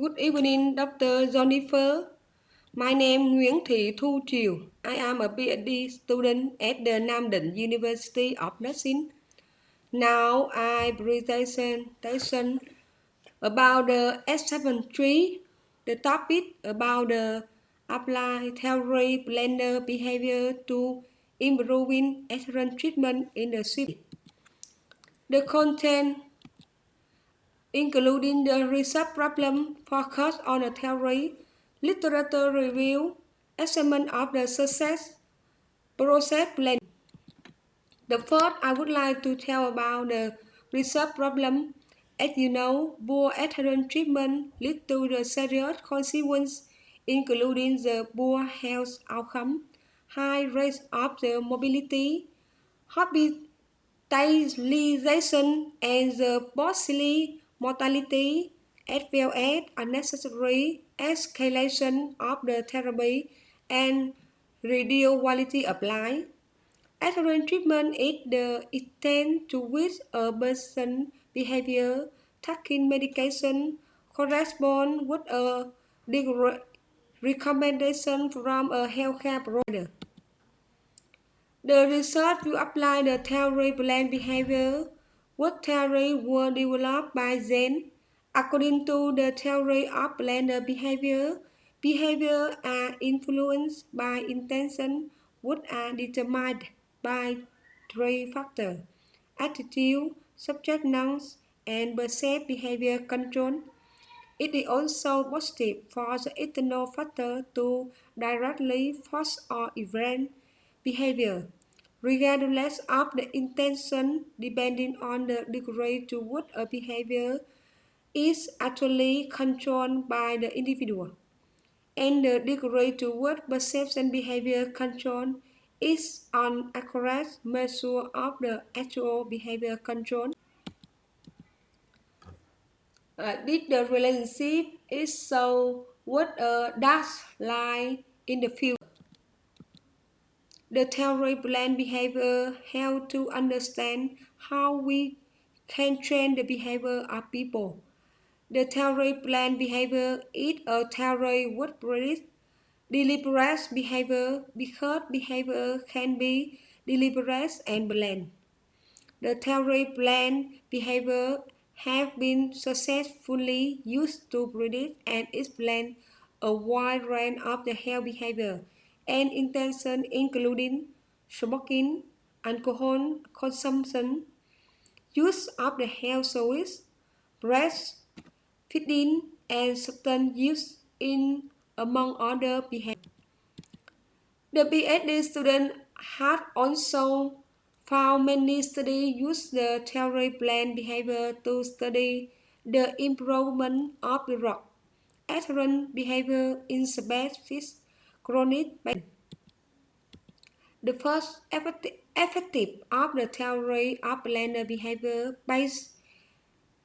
Good evening, Dr. Jennifer. My name Nguyễn Triều. I am a PhD student at the Nam Định University of Nursing. Now I presentation about the S73, the topic about the apply theory blender behavior to improving adherent treatment in the city. The content including the research problem, focus on the theory, literature review, assessment of the success process plan. The first, I would like to tell about the research problem. As you know, poor adherent treatment leads to the serious consequences, including the poor health outcome, high rate of the mobility, hospitalization, and the possible mortality, as well as unnecessary escalation of the therapy and reduced quality of life. Adherent treatment is the intent to which a person's behavior taking medication correspond with a recommendation from a healthcare provider. The research to apply the theory blend behavior. What theory were developed by Zen? According to the theory of blender behavior, behavior are influenced by intention, which are determined by three factors: attitude, subject nouns, and perceived behavior control. It is also positive for the external factor to directly force or event behavior, regardless of the intention, depending on the degree to which a behavior is actually controlled by the individual, and the degree to which perception behavior control is an accurate measure of the actual behavior control. Did the relationship is so what a dash line in the future? The theory blend behavior help to understand how we can train the behavior of people. The theory blend behavior is a theory which predicts deliberate behavior because behavior can be deliberate and blend. The theory blend behavior have been successfully used to predict and explain a wide range of the health behavior and intention, including smoking, alcohol consumption, use of the health service, breastfeeding, and substance use in among other behaviors. The PhD student had also found many studies use the theory blend behavior to study the improvement of the drug adherent behavior in specific chronic patients. The first effective of the theory of blend behavior based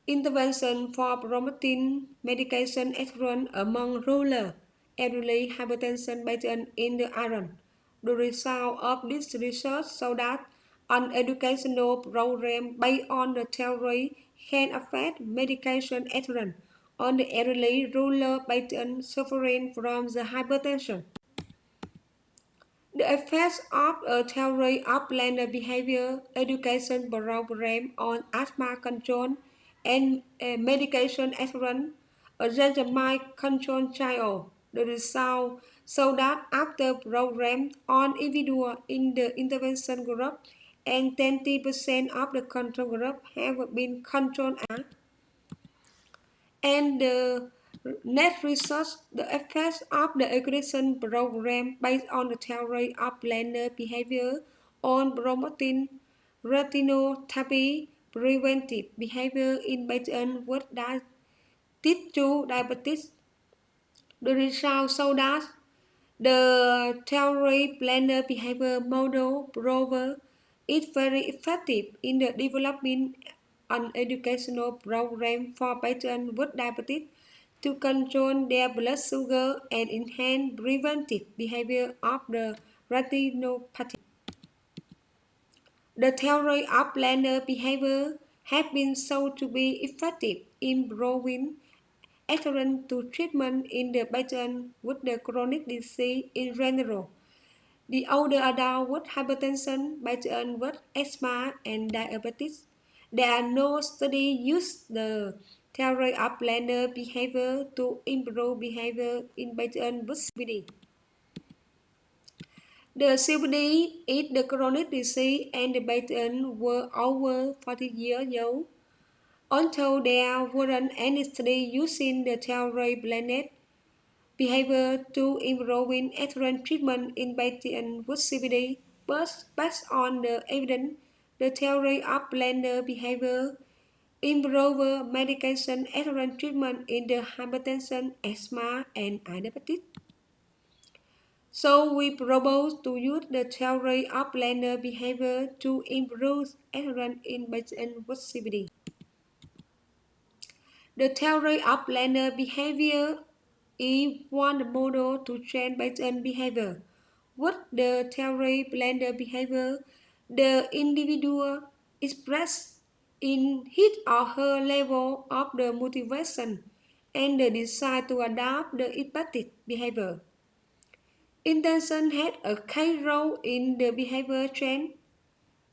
intervention for promoting medication adherence among rural elderly hypertension patients in the Iran. The result of this research show that an educational program based on the theory can affect medication adherence on the elderly rural patients suffering from the hypertension. The effects of a theory of blended behavior education program on asthma control and medication adherence, a randomized control trial. The result show that after program on individual in the intervention group and 20% of the control group have been controlled and the net research, the effects of the education program based on the theory of blender behavior on promoting retinotherapy preventive behavior in patients with type 2 diabetes. The results show that the theory blender behavior model prover is very effective in the developing an educational program for patients with diabetes to control their blood sugar and enhance preventive behavior of the retinopathy. The theory of blender behavior has been shown to be effective in improving adherence to treatment in the patient with the chronic disease in general. The older adult with hypertension, patient with asthma and diabetes, there are no studies use the theory of learner behavior to improve behavior in patients with CVD. The CVD is the chronic disease and the patient were over 40 years old. Although there weren't any studies using the theory blended behavior to improving adherent treatment in patients with CVD, but based on the evidence, the theory of blended behavior improve medication adherent treatment in the hypertension, asthma, and diabetes. So we propose to use the theory of blended behavior to improve adherence in patients with CVD. The theory of learner behavior is one model to train patient behavior. With the theory blender behavior, the individual expresses in his or her level of the motivation and the desire to adopt the empathic behavior. Intention had a key role in the behavior trend.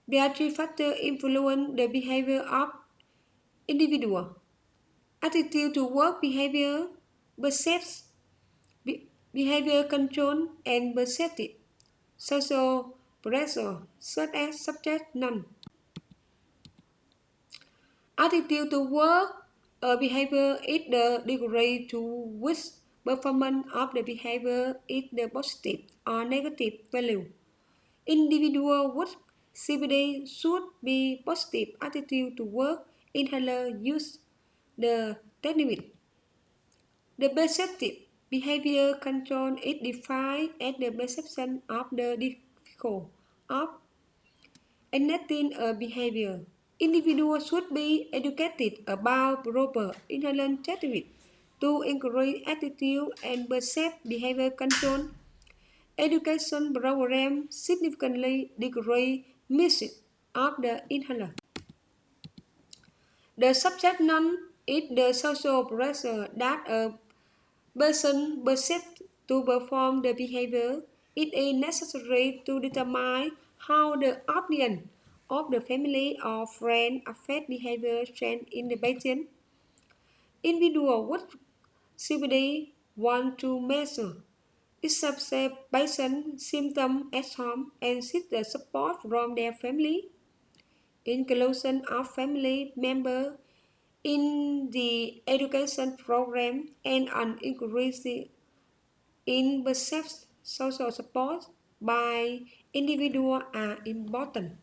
There are three factors influence the behavior of individual: attitude to work behavior, perception, behavior control, and perceptive social pressure, such as subject none. Attitude to work behavior is the degree to which performance of the behavior is the positive or negative value. Individual with CBD should be positive attitude to work. Inhaler use the technique. The perceptive behavior control is defined as the perception of the difficult of enacting a behavior. Individuals should be educated about proper inherent techniques to encourage attitude and percept behavior control. Education program significantly decrease misuse of the inhaler. The subject known is the social pressure that a person perceived to perform the behavior. It is necessary to determine how the audience of the family or friend affect behavior change in the patient. Individual with CBD want to measure patient symptoms at home and seek the support from their family. Inclusion of family members in the education program and an increase in perceived social support by individuals are important.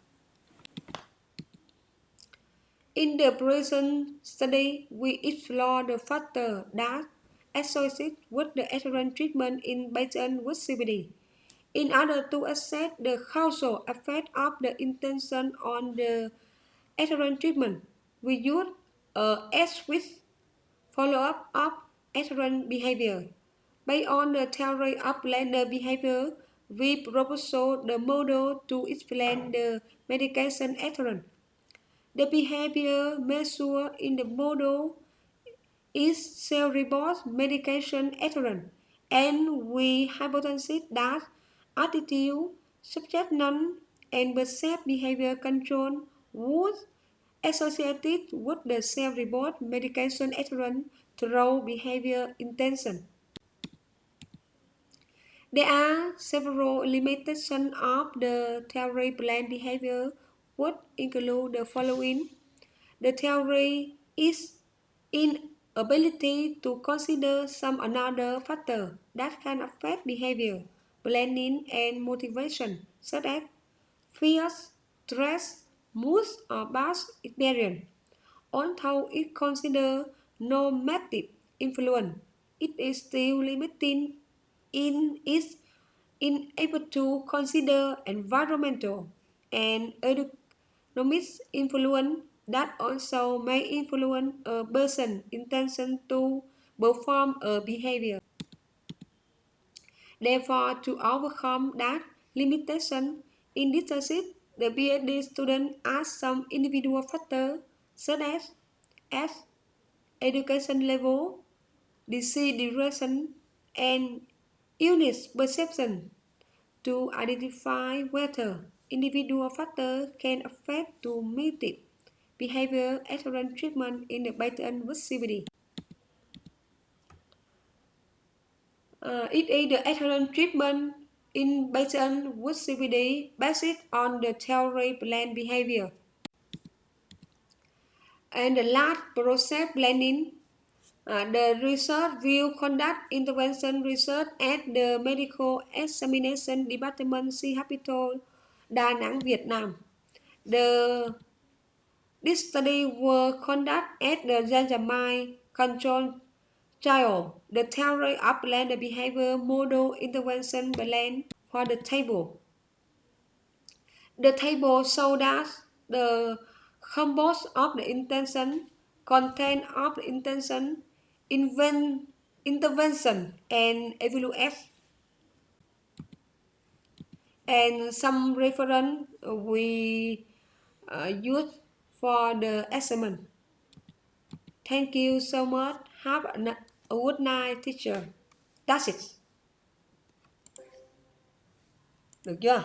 In the present study, we explore the factors that associate with the adherent treatment in patients with CBD. In order to assess the causal effect of the intention on the adherent treatment, we use a S-with follow-up of adherent behavior. Based on the theory of learner behavior, we propose the model to explain the medication adherence. The behavior measure in the model is self-report medication adherence, and we hypothesize that attitude, subject none, and perceived behavior control would associated with the self-report medication adherence through behavior intention. There are several limitations of the theory blend behavior, which include the following. The theory is inability to consider some another factor that can affect behavior, planning, and motivation, such as fear, stress, mood, or past experience. Although it considers normative influence, it is still limiting in its unable to consider environmental and economic influence that also may influence a person's intention to perform a behavior. Therefore, to overcome that limitation in this thesis, the PhD student asked some individual factors such as education level, disease duration, and illness perception to identify whether individual factors can affect to mitigate behavior adherent treatment in the pattern with CBD. It is the adherent treatment in pattern with CBD based on the theory plan behavior. And the last process planning, the research will conduct intervention research at the Medical Examination Department, C Hospital, Đà Nẵng, Vietnam. This study was conducted at the randomized control trial. The theory of planned behavior model intervention plan for the table. The table showed that the compost of the intention, content of the intention, intervention, and evaluate, and some reference we use for the assessment. Thank you so much. Have a good night, teacher. That's it. Được chưa?